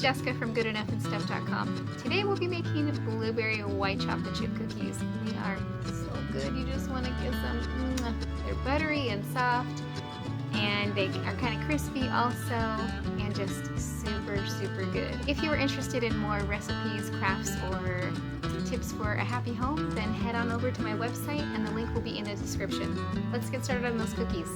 Jessica from GoodEnoughandStuff.com. Today we'll be making blueberry white chocolate chip cookies. They are so good, you just want to kiss them. They're buttery and soft, and they are kind of crispy also, and just super, super good. If you are interested in more recipes, crafts, or tips for a happy home, then head on over to my website and the link will be in the description. Let's get started on those cookies.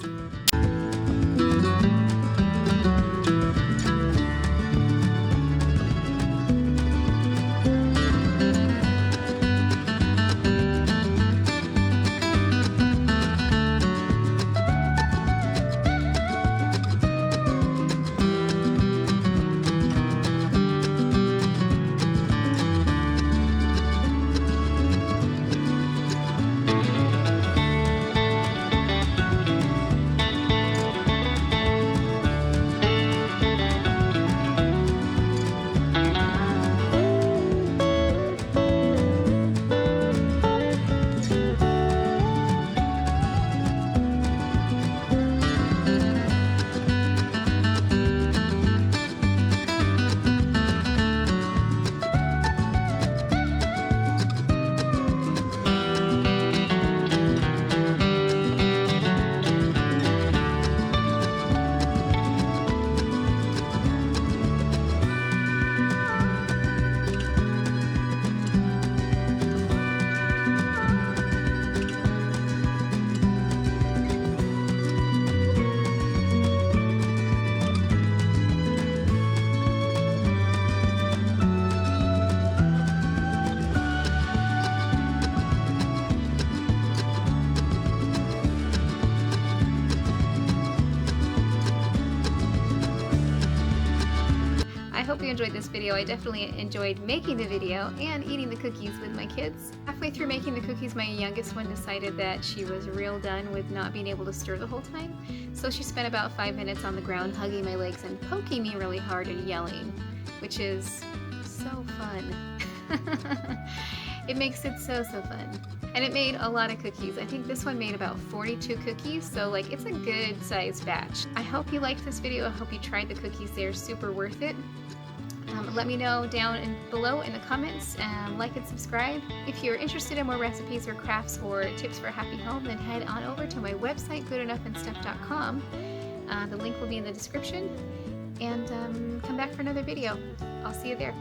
I hope you enjoyed this video. I definitely enjoyed making the video and eating the cookies with my kids. Halfway through making the cookies, my youngest one decided that she was real done with not being able to stir the whole time. So she spent about 5 minutes on the ground hugging my legs and poking me really hard and yelling, which is so fun. It makes it so fun. And it made a lot of cookies. I think this one made about 42 cookies, so like it's a good sized batch. I hope you liked this video. I hope you tried the cookies. They're super worth it. Let me know down below in the comments, like and subscribe. If you're interested in more recipes or crafts or tips for a happy home, then head on over to my website, GoodEnoughandStuff.com. The link will be in the description, and come back for another video. I'll see you there.